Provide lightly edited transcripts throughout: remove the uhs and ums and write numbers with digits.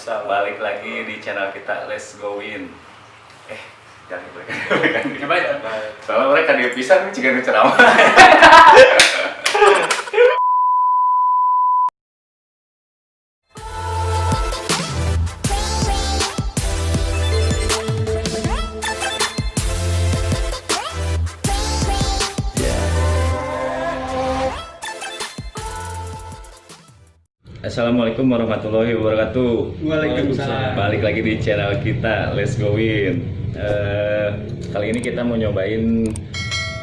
Waalaikumsalam. Balik lagi di channel kita Let's Go In. Jangan balik. Coba ya. Soalnya mereka dia pisah nih jika ceramah. Assalamualaikum warahmatullahi wabarakatuh. Waalaikumsalam. Balik lagi di channel kita Let's Go In. Kali ini kita mau nyobain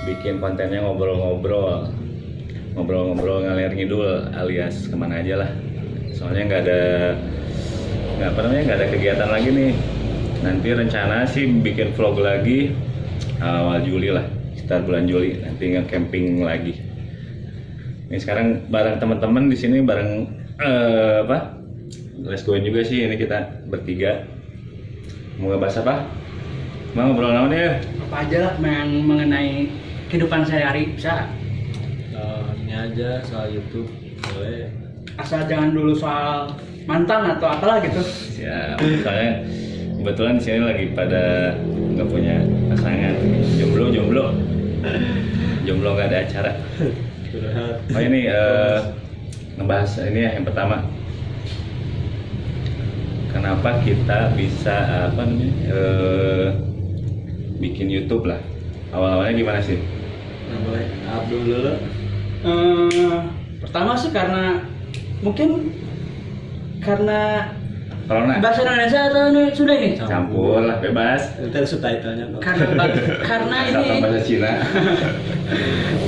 bikin kontennya ngobrol-ngobrol ngalir ngidul alias kemana aja lah. Soalnya nggak ada kegiatan lagi nih. Nanti rencana sih bikin vlog lagi awal Juli lah, sekitar bulan Juli nanti nge-camping lagi. Ini sekarang bareng teman-teman di sini bareng Let's Go In juga sih, ini kita bertiga. Mau ngebahas apa? Mau ngobrol apa nih? Apa aja lah yang mengenai kehidupan sehari-hari bisa. Ini aja soal YouTube boleh. Asal jangan dulu soal mantan atau apalah gitu. Ya, soalnya kebetulan di sini lagi pada nggak punya pasangan, jomblo nggak ada acara. Oh ini ngebahas ini ya yang pertama. Kenapa kita bisa bikin YouTube lah? Awal-awalnya gimana sih? Boleh. Abdul dulu. Pertama sih karena mungkin karena Corona. bahasa Indonesia atau ini sudah ini? Campur lah, bebas. Nanti ada subtitlenya kok. Karena ini Asalkan bahasa Cina.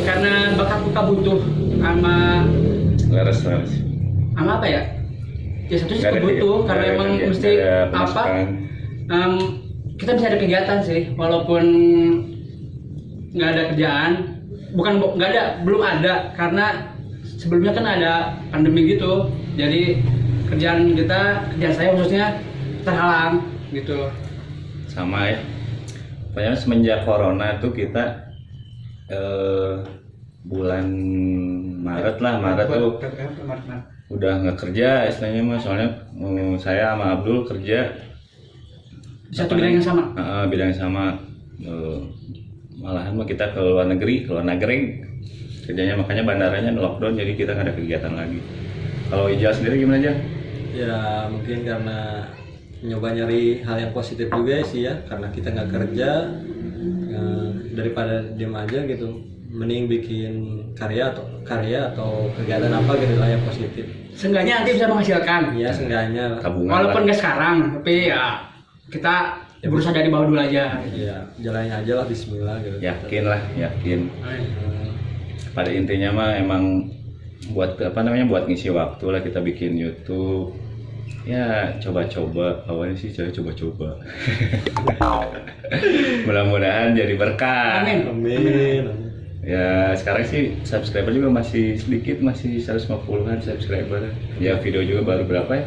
karena bakat buka butuh sama Leres. apa ya? Ya satu sih Nggak ada butuh nggak karena ada emang kerja- mesti nggak ada apa? pemasukan. Kita bisa ada kegiatan sih, walaupun nggak ada kerjaan. Belum ada karena sebelumnya kan ada pandemi gitu. Jadi kerjaan saya khususnya terhalang gitu. Sama ya. Pokoknya semenjak corona tuh kita bulan Maret tuh udah nggak kerja istilahnya mah, soalnya saya sama Abdul kerja Di satu bidang yang sama. bidang yang sama. Malahan mah kita ke luar negeri kerjanya, makanya bandaranya lockdown, jadi kita nggak ada kegiatan lagi. Kalau Ijal sendiri gimana aja? Ya mungkin karena nyoba nyari hal yang positif juga sih ya, karena kita nggak kerja, daripada diem aja gitu, mending bikin karya atau kegiatan apa gitu lah yang positif. Seenggaknya nanti bisa menghasilkan. Ya seenggaknya lah. Tabungan Walaupun lah. nggak sekarang, tapi ya kita berusaha dari bawah dulu aja. Ya jalannya aja lah, Bismillah gitu. Yakin. Hmm, Pada intinya mah emang buat buat ngisi waktu lah kita bikin YouTube. Ya coba-coba, awalnya sih saya coba-coba. Mudah-mudahan jadi berkah. Amin. Ya sekarang sih subscriber juga masih sedikit, masih 150-an subscriber. Ya video juga baru berapa ya?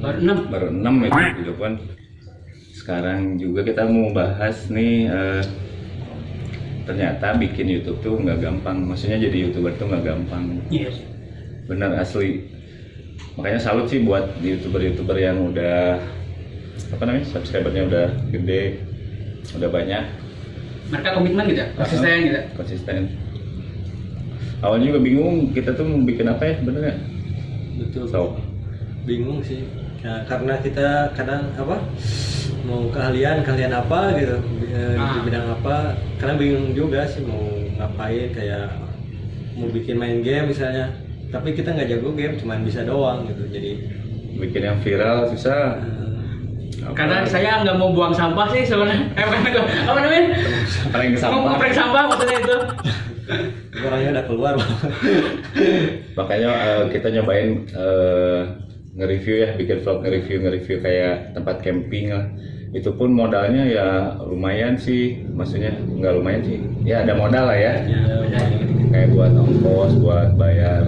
Baru 6. Baru 6 itu video kan. Sekarang juga kita mau bahas nih, ternyata bikin YouTube tuh nggak gampang. Maksudnya jadi YouTuber tuh nggak gampang. Yes. Bener, asli. Makanya salut sih buat YouTuber yang udah subscribernya udah gede, udah banyak. Mereka komitmen gitu, konsisten gitu. Konsisten. Awalnya juga bingung kita tuh mau bikin apa ya, bener nggak? betul. So, Bingung sih. Nah, karena kita kadang mau keahlian apa gitu, di bidang apa, kadang bingung juga sih mau ngapain, kayak mau bikin main game misalnya, tapi kita nggak jago game, cuman bisa doang gitu. Jadi bikin yang viral susah. Karena saya nggak mau buang sampah sih sebenarnya. Apa namanya? Paling Mau sampah. ngeprank sampah maksudnya itu. orangnya udah keluar. Makanya kita nyobain nge-review ya, bikin vlog nge-review kayak tempat camping lah. Itu pun modalnya ya lumayan sih, maksudnya nggak lumayan sih, ya ada modal lah ya. Kayak buat ongkos, buat bayar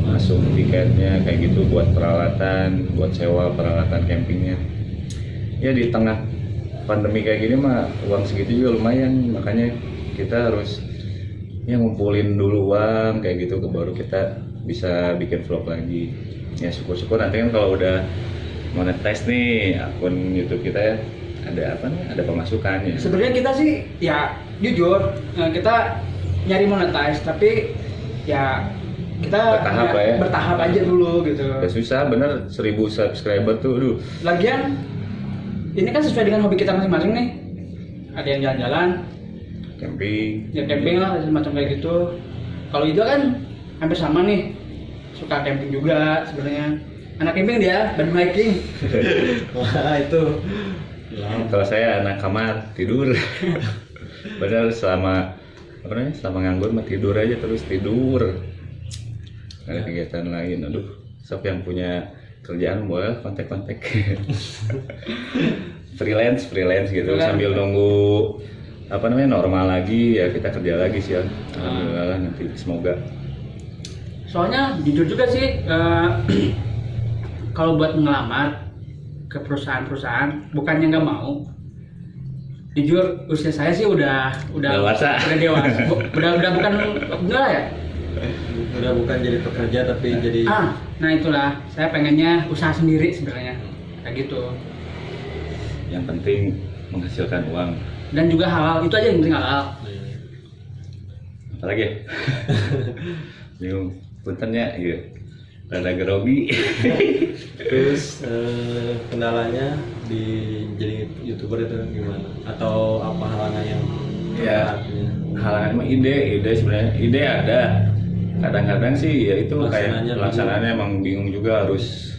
masuk tiketnya, kayak gitu, buat peralatan, buat sewa peralatan campingnya. Ya di tengah pandemi kayak gini mah uang segitu juga lumayan, makanya kita harus ya ngumpulin dulu uang kayak gitu baru kita bisa bikin vlog lagi. Ya syukur-syukur nanti kan kalau udah monetize nih akun YouTube kita ya, ada apa nih? Ada pemasukannya. Sebenarnya kita sih ya jujur kita nyari monetize tapi ya kita Bertahap lah ya. bertahap aja dulu gitu. Udah susah bener 1000 subscriber tuh, aduh. Lagian ini kan sesuai dengan hobi kita masing-masing nih. Ada yang jalan-jalan, Camping. ya camping lah semacam kayak gitu. Kalau itu kan hampir sama nih, suka camping juga sebenarnya. Anak camping dia, dan hiking. Wah itu Kalau saya anak kamar tidur. Bener selama apa namanya? Selama nganggur mah tidur aja terus tidur. Nggak ada kegiatan lain. Aduh, siapa yang punya kerjaan boleh kontak-kontak. freelance gitu sambil nunggu apa namanya normal lagi ya kita kerja lagi sih ya. Alhamdulillah nanti semoga. Soalnya jujur juga sih kalau buat ngelamar ke perusahaan-perusahaan bukannya nggak mau. Jujur usia saya sih udah Dewasa. udah bukan enggak ya. udah bukan jadi pekerja tapi jadi Nah itulah saya pengennya usaha sendiri sebenarnya kayak gitu. Yang penting menghasilkan uang. Dan juga halal, itu aja yang penting halal. Apalagi ya? Bingung, puntennya gitu. Rada grogi. terus kendalanya di jadi YouTuber itu gimana? Atau apa halangan yang Ya, halangan mah ide sebenarnya. Ide ada. Kadang-kadang sih ya itu kayak pelaksanaannya emang bingung juga harus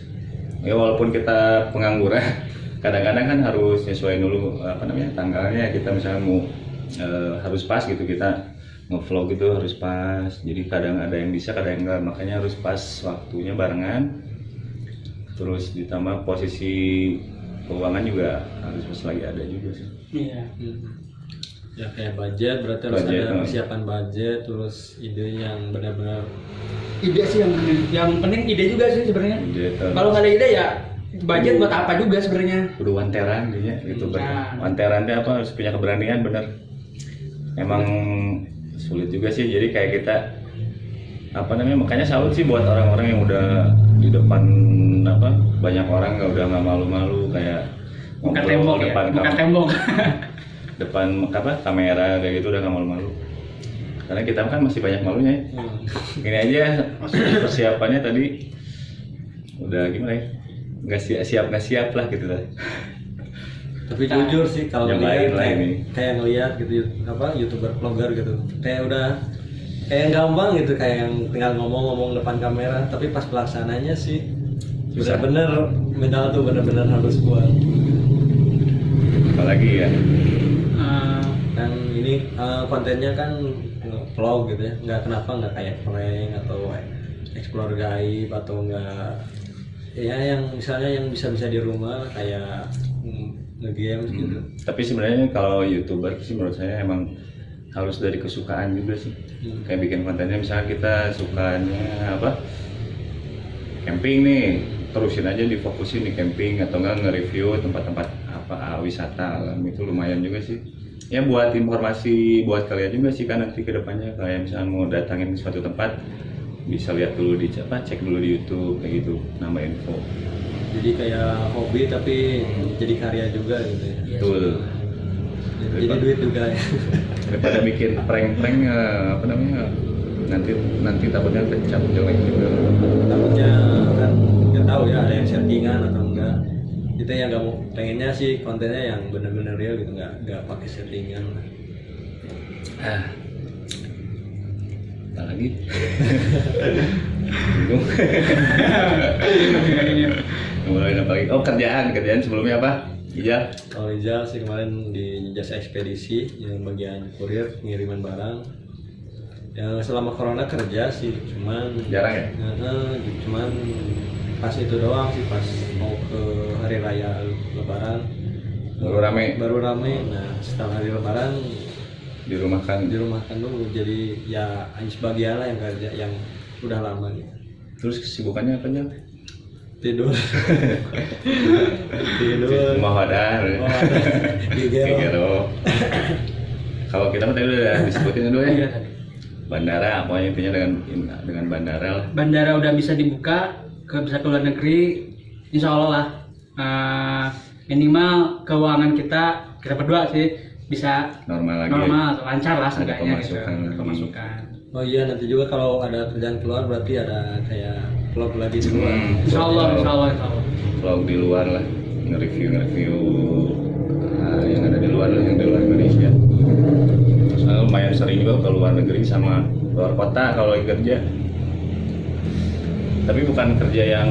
ya walaupun kita pengangguran kadang-kadang kan harus nyesuaiin dulu apa namanya tanggalnya kita misalnya mau harus pas gitu kita nge-vlog gitu harus pas jadi kadang ada yang bisa kadang enggak makanya harus pas waktunya barengan terus ditambah posisi keuangan juga harus pas lagi ada juga sih. Iya. Ya kayak budget berarti harus ada persiapan budget terus ide yang benar-benar Ide sih yang penting ide juga sih sebenarnya. Kalau nggak ada ide ya budget buat apa juga sebenarnya. Kudu wanteran gitu. Nah. Wanterannya apa harus punya keberanian bener. Emang sulit juga sih jadi kayak kita apa namanya makanya salut sih buat orang-orang yang udah di depan apa banyak orang udah nggak malu-malu kayak Bukan tembok ya, bukan tembok. Depan apa kamera kayak gitu udah nggak malu-malu karena kita kan masih banyak malunya ya. Gini aja persiapannya tadi udah gimana ya nggak siap lah gitu lah. Tapi jujur sih kalau Nyobain lah ngeliat ini. kayak ngeliat gitu apa YouTuber vlogger gitu kayak udah kayak gampang gitu kayak yang tinggal ngomong-ngomong depan kamera tapi pas pelaksananya sih Susah. bener-bener mental tuh bener-bener harus kuat. Apalagi ya Kan ini kontennya kan vlog gitu ya nggak kenapa nggak kayak prank atau explore gaib atau enggak ya yang misalnya yang bisa-bisa di rumah kayak nge-games gitu. Tapi sebenarnya kalau YouTuber sih menurut saya emang harus dari kesukaan juga sih. Kayak bikin kontennya misalnya kita sukanya apa? Camping nih, terusin aja difokusin di camping atau enggak nge-review tempat-tempat apa wisata alam itu lumayan juga sih. Ya buat informasi buat kalian juga sih kan nanti kedepannya kayak misalnya mau datangin ke suatu tempat bisa lihat dulu di cek dulu di YouTube kayak gitu nambah info. Jadi kayak hobi tapi jadi karya juga gitu ya. Betul. Jadi duit juga ya. Daripada bikin prank apa namanya nanti takutnya kecap jelek juga. Takutnya kan nggak tahu ya ada yang settingan atau enggak. Kita yang nggak mau pengennya sih kontennya yang benar-benar real gitu nggak pakai settingan. Apa lagi? Bingung. Mulai apa lagi? Oh kerjaan sebelumnya apa? Ijal. Kalau Ijal sih kemarin di jasa ekspedisi yang bagian kurir pengiriman barang. Yang selama corona kerja sih cuman Jarang ya? Cuman pas itu doang sih pas mau ke hari raya lebaran baru rame. Nah setelah hari lebaran Dirumahkan dulu jadi ya hanya sebagian lah yang kerja yang udah lama gitu. Terus kesibukannya apa aja? Tidur Mahadan Gigero. Kalau kita mah tadi udah disebutin dulu ya. Bandara pokoknya intinya dengan bandara lah. Bandara udah bisa dibuka bisa ke luar negeri insya Allah lah minimal keuangan kita berdua sih bisa Normal lagi. normal atau lancar lah Ada seenggaknya gitu. pemasukan lagi. Pemasukan. Oh iya, nanti juga kalau ada kerjaan keluar berarti ada kayak vlog lagi di luar. Insya Allah. Vlog di luar lah, nge-review yang ada di luar lah, yang di luar Indonesia. Soalnya lumayan sering juga ke luar negeri sama luar kota kalau lagi kerja. Tapi bukan kerja yang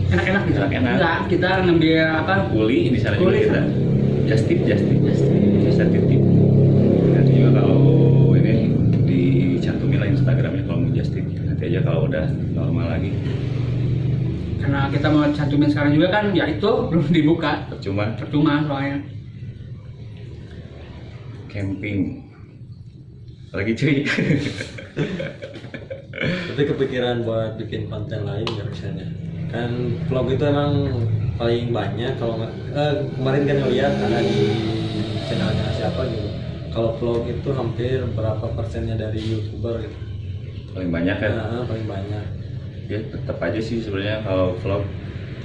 Enak-enak gitu. Enak-enak. Enggak, kita ngambil apa? kuli di sana juga Kuli, kita. Just tip. Bisa titip. Nanti juga kalau ini dicantumin lah Instagramnya kalau mau just tip. Nanti aja kalau udah normal lagi. Karena kita mau cantumin sekarang juga kan, ya itu belum dibuka. Percuma Soalnya. camping. Lagi cuy. Tapi kepikiran buat bikin konten lain nggak misalnya? Kan vlog itu emang paling banyak kalau nggak kemarin kan lihat ada di channelnya siapa gitu. Kalau vlog itu hampir berapa persennya dari YouTuber gitu? Paling banyak kan. Nah, paling banyak. Ya tetap aja sih sebenarnya kalau vlog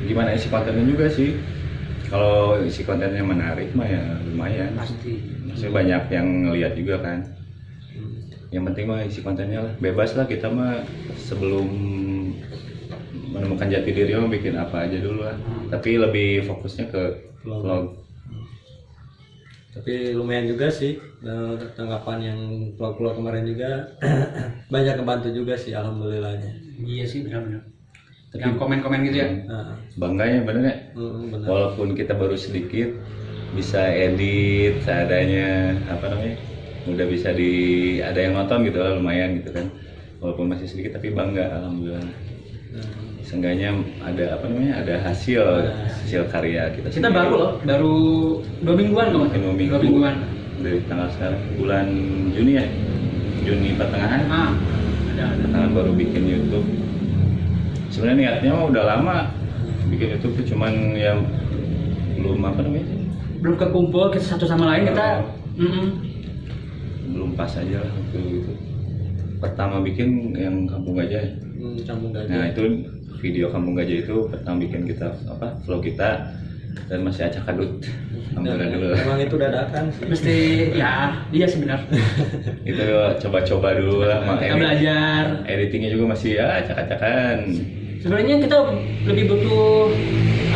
gimana isi kontennya juga sih. Kalau isi kontennya menarik mah ya lumayan. Pasti. Maksudnya banyak yang ngeliat juga kan. Yang penting mah isi kontennya lah, bebas lah kita mah sebelum menemukan jati diri mah bikin apa aja dulu lah. Tapi lebih fokusnya ke vlog. Tapi lumayan juga sih tanggapan yang vlog-vlog kemarin juga banyak kebantu juga sih alhamdulillahnya. Iya sih benar-benar. Yang komen-komen gitu ya. Nah, Bangganya bener ya. benar. Walaupun kita baru sedikit bisa edit seadanya apa namanya, udah bisa ada yang nonton gitu lah lumayan gitu kan. Walaupun masih sedikit tapi bangga alhamdulillah. Seenggaknya ada apa namanya, ada hasil karya kita. Kita sendiri. baru loh, baru 2 mingguan kok. Mungkin 2 minggu. 2 mingguan. Dari tanggal sekarang bulan Juni ya, Juni pertengahan. Ada. Pertengahan baru bikin YouTube. Sebenarnya niatnya mah udah lama bikin YouTube tuh, cuman ya belum apa namanya, Belum kekumpul kita satu sama lain kita. belum pas aja lah waktu itu. Pertama bikin yang Kampung Gajah. Campur gajah. Nah itu video Kampung Gajah itu pertama bikin kita vlog kita dan masih acak adut. Alhamdulillah dulu. Emang itu dadakan sih. Mesti ya, iya sebenarnya. Itu coba-coba dulu lah. Kita belajar. Editingnya juga masih ya acak-acakan. Sebenarnya kita lebih butuh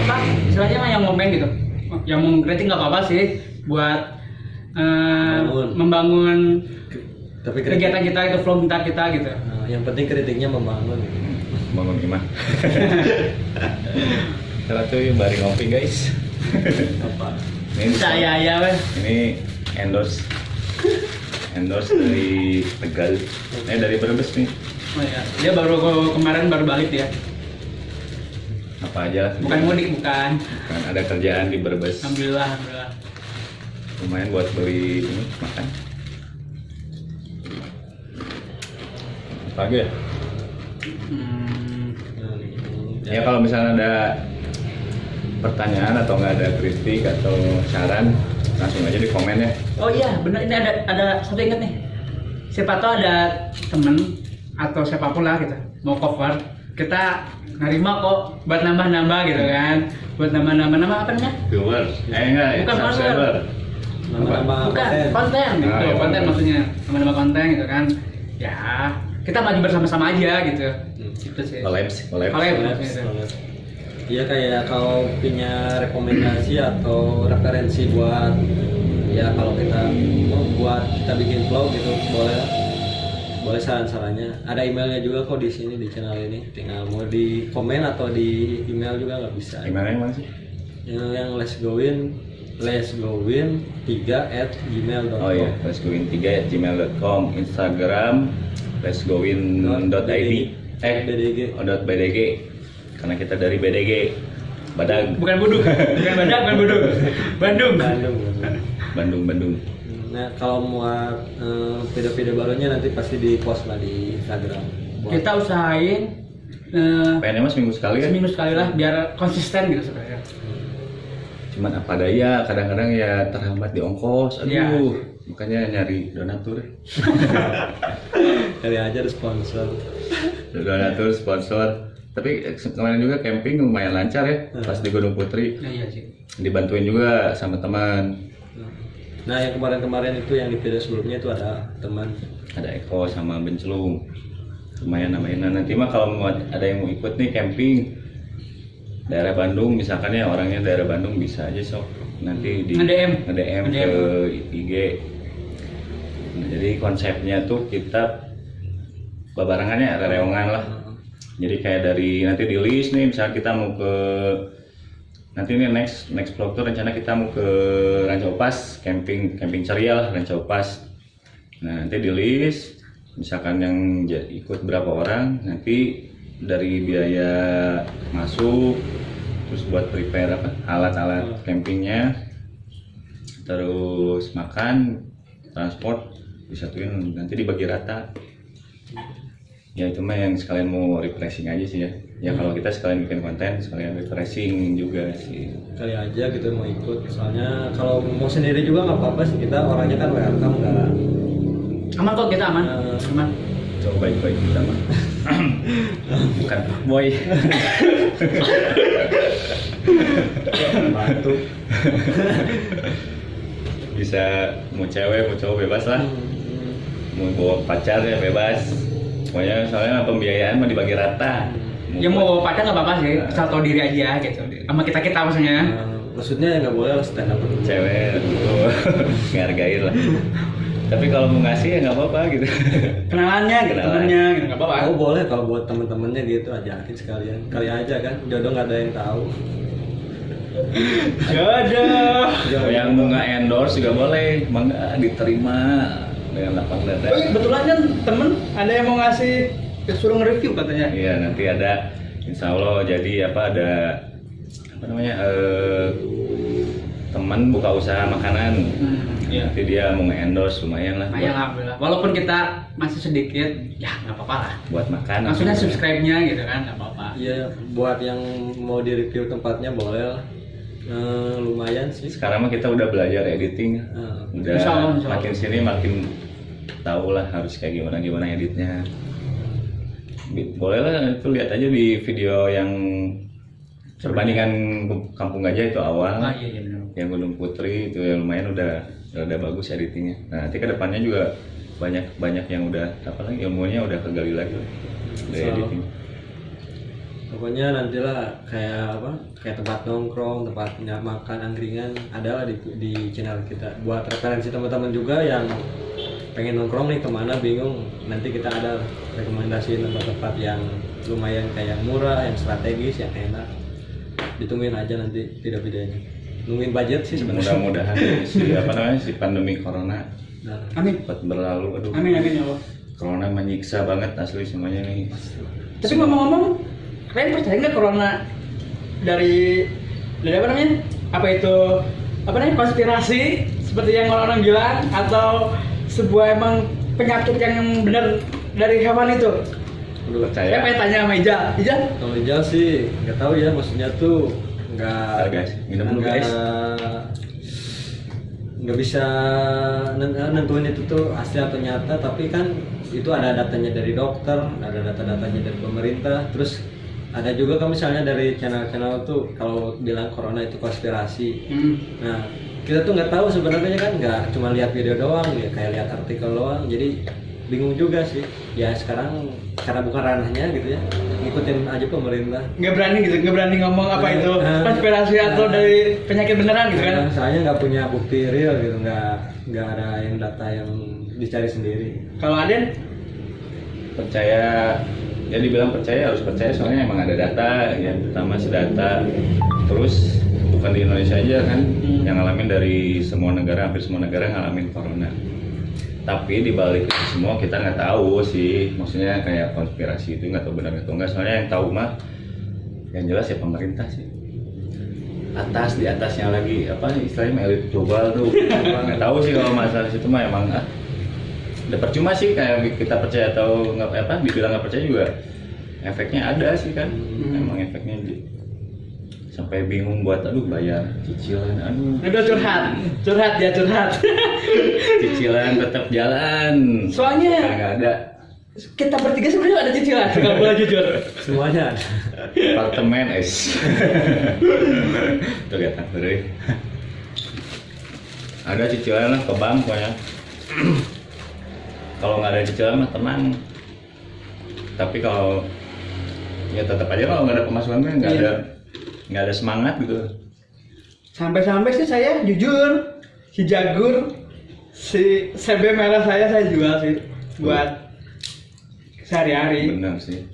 apa? Istilahnya mah yang ngomen gitu. Yang mau kritik nggak apa-apa sih buat membangun Tapi kegiatan kita itu, vlog kita gitu. Nah, yang penting kritiknya membangun. Bangun iman. Kita tuh bari ngopi guys. Apa? Ini Ya weh. Ini endorse dari Tegal. Dari Brebes nih. Oh iya, dia kemarin baru balik dia. Apa aja lah. Bukan mudik, bukan. Kan ada kerjaan di Brebes. Alhamdulillah. Lumayan buat beli ini makan. Apa lagi ya? Ya kalau misalnya ada pertanyaan atau nggak ada kritik atau saran, langsung aja di komen ya. Oh iya, benar, ini ada satu ingat nih. Siapa tahu ada temen atau siapapun lah gitu mau cover, kita nerima kok buat nambah-nambah gitu kan. Buat nambah-nambah nama apa namanya? Viewers. Enggak, Bukan subscriber. Nama-nama Bukan, konten. konten gitu. Ah, iya, Konten konten. maksudnya, nama-nama konten gitu kan. Ya, kita maju bersama-sama aja gitu. Gitu sih. Collab. Collab. Iya, kayak kalau punya rekomendasi atau referensi buat ya kalau kita mau buat kita bikin vlog gitu, boleh saran-sarannya. Ada emailnya juga kok di sini di channel ini. Tinggal mau di komen atau di email juga nggak bisa. Gimana yang mana sih? Yang letsgowin3@gmail.com. Oh iya, letsgowin3@gmail.com, Instagram letsgowin.id BDG. .bdg karena kita dari BDG Badag Bukan Budug, bukan Badak, bukan Budug. Bandung. Bandung. Nah, kalau muat video-video barunya nanti pasti di post lah di Instagram. Kita usahain pengennya mas seminggu sekali kan? seminggu sekali lah biar konsisten gitu sebenarnya. Cuman apa daya, kadang-kadang ya terhambat di ongkos, aduh Iya. makanya nyari donatur. Kali aja ada sponsor. Donatur, sponsor, Tapi kemarin juga camping lumayan lancar ya, pas di Gunung Putri. Nah, iya sih. Dibantuin juga sama teman. Nah yang kemarin-kemarin itu yang di video sebelumnya itu ada teman. Ada Eko sama Bencelung. Lumayan namanya. Nah, nanti mah kalau mau ada yang mau ikut nih camping daerah Bandung, misalkan ya orangnya daerah Bandung bisa aja sok. Nanti di nge-DM ke IG. Nah, jadi konsepnya tuh kita babarangannya ada reongan lah. Jadi kayak dari nanti di list nih, misalnya kita mau ke nanti ini next vlog tuh rencana kita mau ke Ranca Upas, camping ceria lah Ranca Upas. Nah nanti di list, misalkan yang ikut berapa orang, nanti dari biaya masuk, terus buat prepare apa alat-alat campingnya, terus makan, transport disatuin nanti dibagi rata. Ya itu mah yang sekalian mau refreshing aja sih ya. Ya kalau kita sekalian bikin konten, sekalian refreshing juga sih. Kali aja gitu mau ikut. Soalnya kalau mau sendiri juga nggak apa-apa sih, kita orangnya kan welcome nggak. Aman kok, kita aman. Aman. Coba baik-baik kita mah. Bukan boy. Bantu. Bisa mau cewek mau cowok bebas lah. Mau bawa pacar ya bebas. Pokoknya soalnya pembiayaan mah dibagi rata. Ya mau pacar nggak apa-apa sih, asal tahu diri aja gitu. Sama kita maksudnya. Maksudnya nggak boleh lah stand up cewek gitu, ngargain lah. Tapi kalau mau ngasih ya nggak apa-apa gitu. Kenalannya, gitu, temennya, gitu nggak apa-apa. Oh boleh kalau buat temen-temennya gitu ajakin sekalian. Kali aja kan, jodoh nggak ada yang tahu. Jodoh. Yang mau nggak endorse juga boleh, mangga diterima dengan lapang dada. Oh, kebetulan kan temen ada yang mau ngasih suruh nge-review katanya. Iya nanti ada, insya Allah jadi ada apa namanya teman buka usaha makanan. Iya. Nanti dia mau nge-endorse lumayan lah. Lumayan lah, alhamdulillah. Walaupun kita masih sedikit, ya nggak apa-apa lah. Buat makan. Maksudnya subscribe-nya gitu kan, nggak apa-apa. Iya, buat yang mau di review tempatnya boleh lah. Lumayan sih. Sekarang mah kita udah belajar editing. Udah Insya Allah. makin sini makin tahu lah harus kayak gimana editnya. Boleh lah itu lihat aja di video yang perbandingan Kampung Gajah itu awal. Iya benar. Yang Gunung Putri itu yang lumayan udah bagus editingnya. Nah nanti kedepannya juga banyak yang udah apa lagi ilmunya udah kegali lagi dari editing. Pokoknya nantilah kayak tempat nongkrong, tempat makan angkringan adalah di channel kita. Buat referensi teman-teman juga yang pengen nongkrong nih kemana bingung, nanti kita ada rekomendasi tempat-tempat yang lumayan kayak murah, yang strategis, yang enak. Ditungguin aja nanti video-videonya. Nungguin budget sih sebenarnya. Mudah-mudahan si pandemi corona Amin. cepat berlalu. Aduh. Amin ya Allah. Corona menyiksa banget asli semuanya nih. Tapi ngomong-ngomong, kalian percaya nggak corona dari apa namanya? Apa namanya konspirasi seperti yang orang-orang bilang atau sebuah emang penyakit yang benar dari hewan itu? Percaya. Saya pengen tanya sama Ijal. Kalau Ijal sih nggak tahu ya, maksudnya tuh guys, minum dulu guys. Nggak bisa nentuin itu tuh asli atau nyata, tapi kan itu ada datanya dari dokter, ada data-datanya dari pemerintah, terus ada juga kan misalnya dari channel-channel tuh kalau bilang corona itu konspirasi. Nah kita tuh nggak tahu sebenarnya kan, nggak cuma lihat video doang ya, kayak lihat artikel doang, jadi bingung juga sih ya sekarang karena bukan ranahnya gitu ya, ngikutin aja pemerintah. Nggak berani ngomong apa itu konspirasi atau dari penyakit beneran gitu kan? Soalnya nggak punya bukti real gitu, nggak ada yang data yang dicari sendiri. Kalau Aden percaya, ya dibilang percaya harus percaya soalnya emang ada data. Yang pertama sih data, terus bukan di Indonesia aja kan yang ngalamin, dari semua negara, hampir semua negara ngalamin corona. Tapi di balik itu semua kita nggak tahu sih, maksudnya kayak konspirasi itu nggak tahu benar atau enggak. Soalnya yang tahu mah yang jelas ya pemerintah sih. Di atasnya lagi apa istilahnya elit global tuh. Nggak tahu sih kalau masalah situ mah emang udah percuma sih, kayak kita percaya atau nggak dibilang nggak percaya juga efeknya ada sih kan. Emang efeknya sampai bingung buat bayar cicilan, udah curhat. Cicilan tetap jalan Soalnya nggak ada. kita bertiga sebenarnya ada cicilan, nggak boleh jujur. Semuanya ada. Apartemen es. Tuh lihat dari. Ada cicilan lah ke bank pokoknya. Kalau nggak ada cicilan mah tenang. Tapi kalau ya tetap aja kalau nggak ada pemasukan kan nggak ada semangat gitu. Sampai-sampai sih saya jujur, si Jagur, si CB merah saya jual sih buat sehari-hari. Benar sih.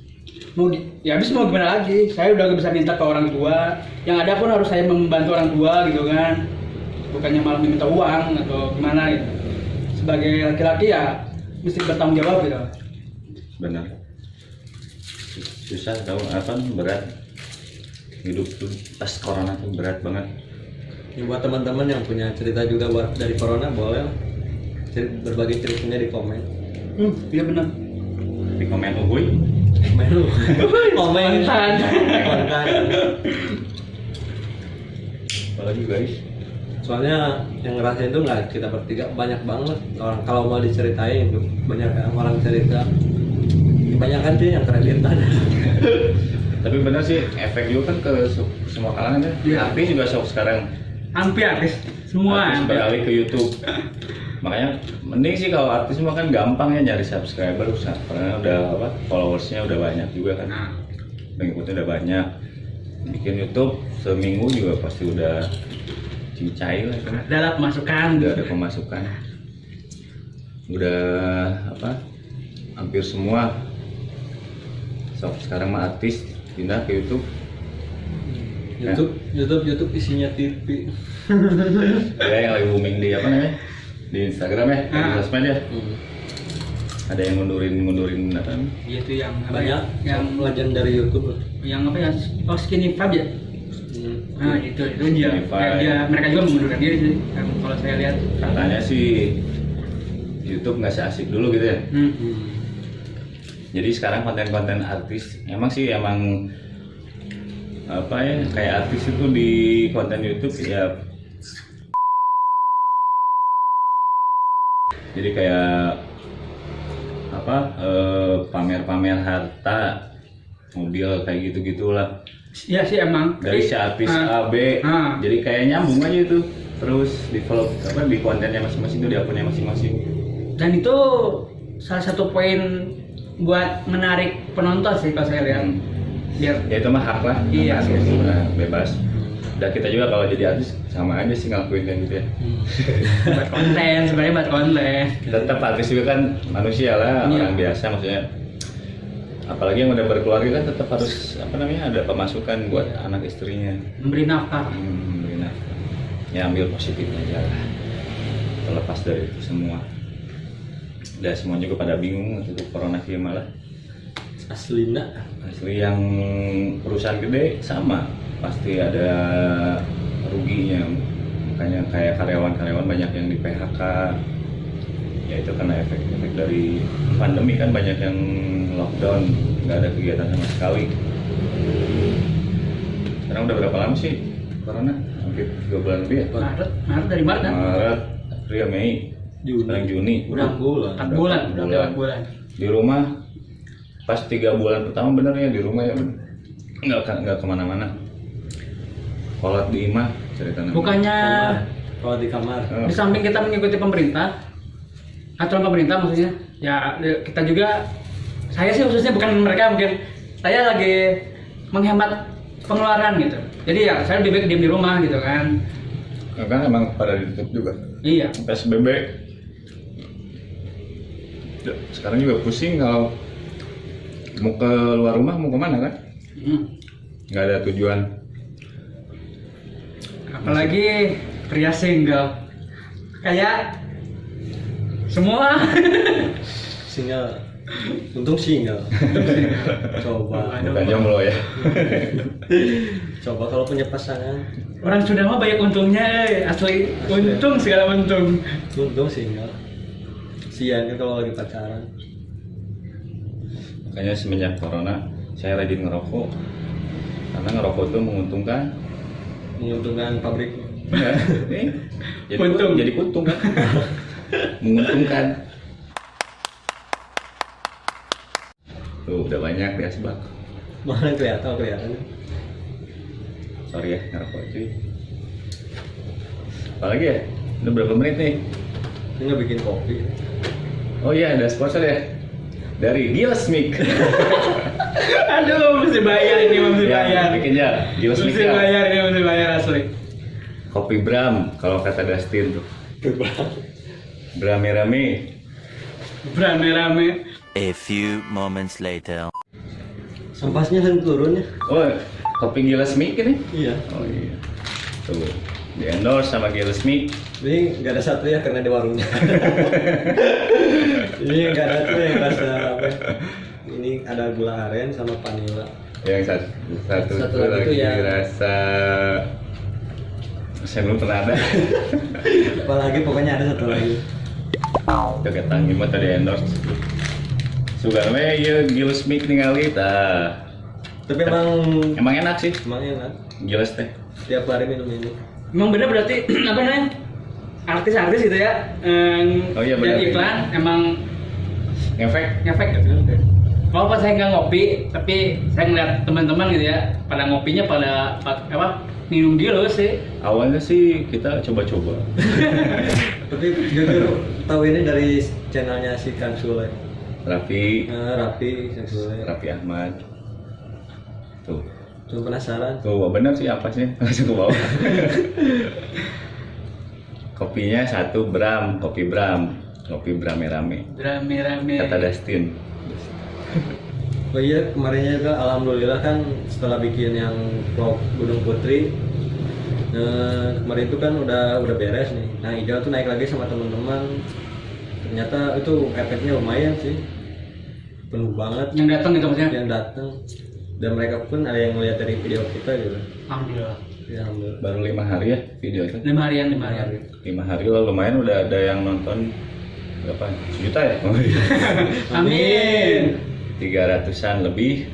Ya habis mau gimana lagi? Saya udah gak bisa minta ke orang tua. Yang ada pun harus saya membantu orang tua gitu kan. Bukannya malah minta uang atau gimana gitu. Sebagai laki-laki ya mesti bertanggung jawab gitu. Benar. Susah tahu apa berat. Hidup tuh pas corona tuh berat banget. Ya, buat teman-teman yang punya cerita juga dari corona boleh lah. Berbagi ceritanya di komen. Iya benar. Di komen uhuy. Komen lu. Komen. Konten. Apalagi guys. Soalnya yang ngerasain itu nggak kita bertiga, banyak banget orang. Kalau mau diceritain itu banyak orang cerita. Kebanyakan sih yang kreditan. Tapi benar sih efek juga kan ke semua kalangan ya. Iya. Artis juga sok sekarang. Hampir artis semua. Artis beralih ke YouTube. Makanya mending sih kalau artis mah kan gampang ya nyari subscriber, karena udah apa followersnya udah banyak juga kan. Nah, Pengikutnya udah banyak. Bikin YouTube seminggu juga pasti udah cincai lah kan. adalah pemasukan. Udah ada pemasukan. Udah apa? Hampir semua. Sekarang mah artis pindah ke YouTube. YouTube isinya TV. Ya yang lagi booming di apa namanya? Di Instagram ya, di sosmed ya. Ada yang ngundurin apa namanya? Iya itu yang apa Banyak ya? yang legend dari YouTube loh. Yang apa ya? Oh Skinny Fab ya? Nah itu dia. Spotify. Mereka juga mengundurkan diri sih. Kalau saya lihat. Katanya sih YouTube nggak seasik dulu gitu ya. Jadi sekarang konten-konten artis emang apa ya kayak artis itu di konten YouTube ya. Jadi kayak apa pamer-pamer harta, mobil kayak gitu-gitulah. Iya sih emang. Dari si artis A B. Jadi kayak nyambung aja itu. Terus develop apa di kontennya masing-masing itu di akunnya masing-masing. Dan itu salah satu poin buat menarik penonton sih kalau saya lihat. Biar Ya itu mah hak lah. Iya, hak iya. asli, bebas. Dan kita juga kalau jadi artis sama aja sih ngelakuin kayak gitu ya. buat konten, sebenarnya buat konten. Tetap artis juga kan manusia lah, Iya. orang biasa maksudnya. Apalagi yang udah berkeluarga kan tetap harus apa namanya ada pemasukan buat anak istrinya. Memberi nafkah. Beri nafkah. Ya ambil positif aja lah. Terlepas dari itu semua. Udah semua juga pada bingung waktu itu corona kia malah. Aslina. Asli yang perusahaan gede sama pasti ada ruginya. Makanya kayak karyawan-karyawan banyak yang di PHK. Ya itu karena efek dari pandemi kan banyak yang lockdown, nggak ada kegiatan sama sekali. Sekarang udah berapa lama sih corona? Hampir 3 bulan lebih ya? Maret dari Maret kan? Maret, April, Mei, sekarang Juni. Udah bulan. 4 bulan, udah lewat bulan. Di rumah pas 3 bulan pertama bener ya di rumah ya nggak kemana-mana. Kolot di imah ceritanya. Bukannya Kalau di kamar. di samping kita mengikuti pemerintah, aturan pemerintah maksudnya, ya kita juga, saya sih khususnya bukan mereka mungkin, saya lagi menghemat pengeluaran gitu. Jadi ya saya lebih baik diam di rumah gitu kan. Kan emang pada ditutup juga. Iya. PSBB. Sekarang juga pusing kalau mau ke luar rumah mau kemana kan? Nggak ada tujuan. Apalagi pria single, kayak semua. Single. Untung single. Coba. Bukan jomblo ya. Coba kalau punya pasangan. Orang sudah mah banyak untungnya, asli untung segala untung. Untung single. Sian kan kalau lagi pacaran. Makanya semenjak corona saya rajin ngerokok karena ngerokok itu Menguntungkan pabrik. jadi Untung. jadi untung kan menguntungkan. Tuh udah banyak di asbak. Mana kelihatan. Sorry ya ngerokok cuy. Apalagi ya? Udah berapa menit nih? Ini nggak bikin kopi. Oh iya ada sponsor ya? Dari Giles Mic. Aduh, mesti bayar ini, mesti bayar. Bikinnya Giles Mic Mesti ya. bayar ini, mesti bayar asli. Kopi Bram kalau kata Dustin tuh. Rame-rame. Rame-rame. A few moments later. Sampasnya kan turun ya. Oh, kopi Giles Mic ini? Iya. Oh iya. Tuh, di endorse sama Giles Mic. Ini nggak ada satu ya karena di warungnya. Ini nggak ada tuh yang rasa apa? Ya. Ini ada gula aren sama vanilla. Yang satu Satu tuh lagi lagi tuh ya. rasa saya belum pernah ada. Apalagi pokoknya ada satu lagi. Itu kata gimana tadi endorse. Sugarnya ya Giles Mic ningali tah. Tapi emang Emang enak sih enak. Giles teh. Tiap hari minum ini. Emang bener berarti apa namanya? Artis-artis gitu ya. Oh iya, bener. Dan iklan emang ngefek gitu. Kalau pas saya nggak ngopi, tapi saya ngeliat teman-teman gitu ya, pada ngopinya pada apa minum Giles sih. Awalnya sih kita coba-coba. Tapi jujur tahu ini dari channelnya si Kang Sule. Raffi Kang Sule. Raffi Ahmad. Tuh. Cuma penasaran. Tuh bener sih apa sih? Langsung ke bawah. Kopinya 1 Bram, kopi Bram rame-rame. Rame-rame. Kata Dustin. Oh iya kemarinnya juga alhamdulillah kan setelah bikin yang vlog Gunung Putri kemarin itu kan udah beres nih. Nah Ijal tuh naik lagi sama teman-teman. Ternyata itu efeknya lumayan sih. Penuh banget Yang datang gitu maksudnya. yang datang. Dan mereka pun ada yang melihat dari video kita gitu. Alhamdulillah. Ya alhamdulillah. Baru 5 hari ya video itu. 5 harian. 5 hari lah lumayan udah ada yang nonton berapa? 1 juta ya? Amin. 300-an lebih.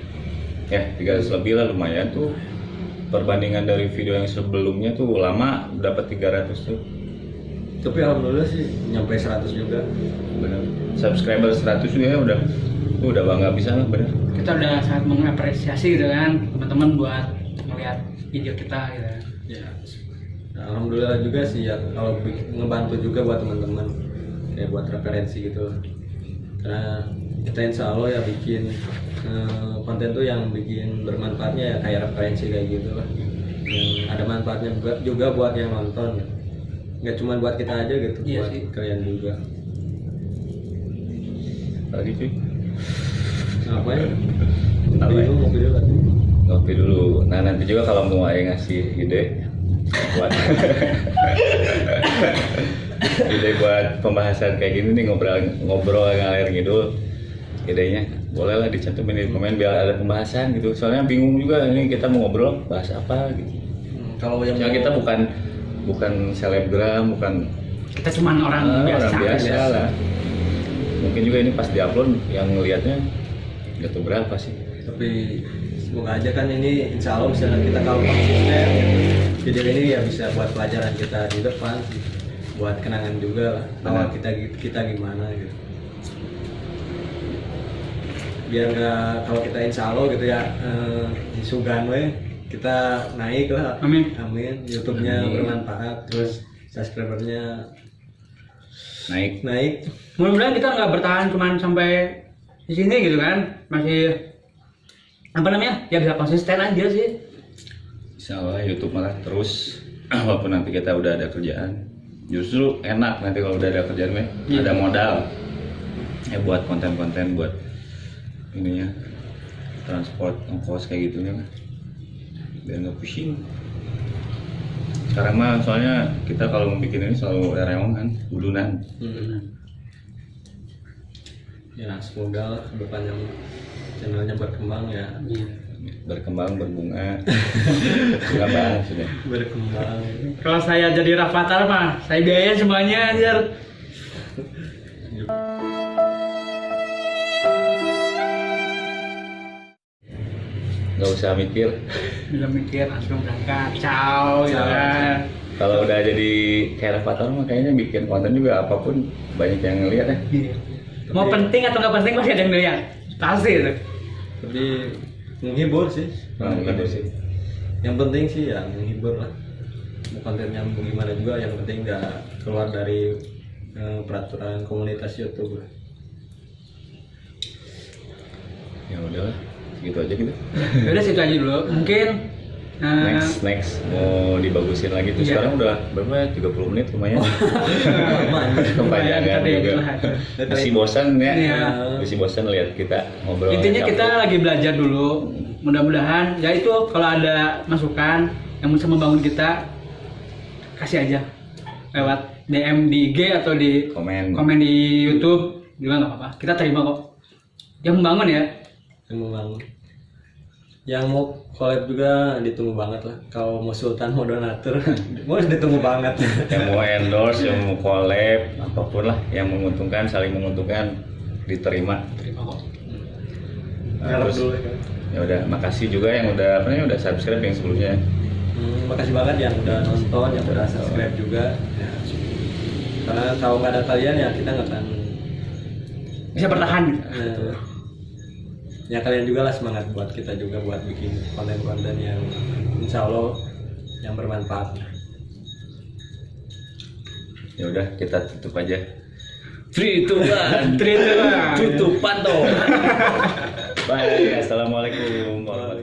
Ya, 300 lebih lah lumayan tuh. Perbandingan dari video yang sebelumnya tuh lama dapat 300 tuh. Tapi alhamdulillah sih nyampe 100 juga. Bener. Subscriber 100 juga ya udah bangga bisa lah bener. Kita udah sangat mengapresiasi gitu kan teman-teman buat melihat video kita gitu. Ya. Nah, alhamdulillah juga sih ya kalau ngebantu juga buat teman-teman kayak buat referensi gitu. Karena kita insya Allah ya bikin konten tuh yang bikin bermanfaatnya ya kayak referensi kayak gitu lah. Yang ada manfaatnya juga buat yang nonton. Nggak cuma buat kita aja gitu, Iya buat sih. kalian juga. Lagi cuy. Apa ya? Apa ya? Ngopi dulu lagi. Ngopi dulu. Nah nanti juga kalau mau Aing ngasih ide buat ide buat pembahasan kayak gini nih ngobrol ngalir ngidul, idenya boleh lah dicantumin di komen biar ada pembahasan gitu. Soalnya bingung juga ini kita mau ngobrol bahas apa gitu. Kalau yang Soalnya kita bukan selebgram, bukan Kita cuman orang biasa. orang biasa lah. Mungkin juga ini pas diupload yang ngelihatnya nggak tahu berapa sih. tapi semoga aja kan ini insya Allah misalnya kita kalau konsisten video ini ya bisa buat pelajaran kita di depan sih, buat kenangan juga lah awal kita gimana gitu, biar nggak kalau kita insya Allah gitu ya di Sugan we kita naik lah, Amin. YouTube-nya Amin. bermanfaat, terus subscribernya Naik. Mudah-mudahan kita nggak bertahan cuman sampai di sini gitu kan, masih apa namanya ya bisa konsisten aja sih. Insya Allah YouTube malah terus walaupun nanti kita udah ada kerjaan, justru enak nanti kalau udah ada kerjaan meh Iya. ada modal ya buat konten-konten buat ininya transport ongkos kayak gitunya kan biar nggak pusing. Sekarang mah soalnya kita kalau mau bikin ini selalu rewang kan udunan. Ya semoga lah kedepannya channelnya berkembang ya, Berkembang berbunga nggak bahas sudah. berkembang. Kalau saya jadi Rafathar mah saya biayain semuanya anjir. Nggak usah mikir. Bila mikir langsung berangkat, ciao gitu kan. Kalau udah jadi kayak Rafathar mah kayaknya bikin konten juga apapun banyak yang ngeliat ya. Iya. Mau penting atau nggak penting pasti ada yang lihat, pasti itu. lebih menghibur sih. Menghibur sih. Yang penting sih ya menghibur lah. Mau kontennya mau gimana juga, yang penting nggak keluar dari peraturan komunitas YouTube. Ya udahlah, segitu aja gitu. Ya udah situ aja dulu. Mungkin Next mau dibagusin lagi tuh. Iya. Sekarang udah berapa ya? 30 menit lumayan. Kepanjangan tadi juga. itulah. Masih bosan ya? Iya. Masih bosan lihat kita ngobrol. Intinya campur. kita lagi belajar dulu. Mudah-mudahan ya itu kalau ada masukan yang bisa membangun kita, kasih aja lewat DM di IG atau di komen di YouTube juga nggak apa-apa. Kita terima kok. Yang membangun ya. Yang membangun. Yang mau collab juga ditunggu banget lah. Kalau mau Sultan mau donatur, mau ditunggu banget. Yang mau endorse, yang mau collab, apapun lah yang menguntungkan, saling menguntungkan diterima. Terima kok. Harap Terus, dulu kan. ya udah, makasih juga yang udah subscribe yang sebelumnya. Makasih banget yang udah nonton, yang udah subscribe juga. Ya. Karena kalau nggak ada kalian ya kita nggak akan. Bisa bertahan. Ya kalian juga lah semangat buat kita juga buat bikin konten-konten yang insya Allah yang bermanfaat. Ya udah, kita tutup aja. 3, 2, 1. Tutupan tuh. Bye. Assalamualaikum warahmatullahi wabarakatuh.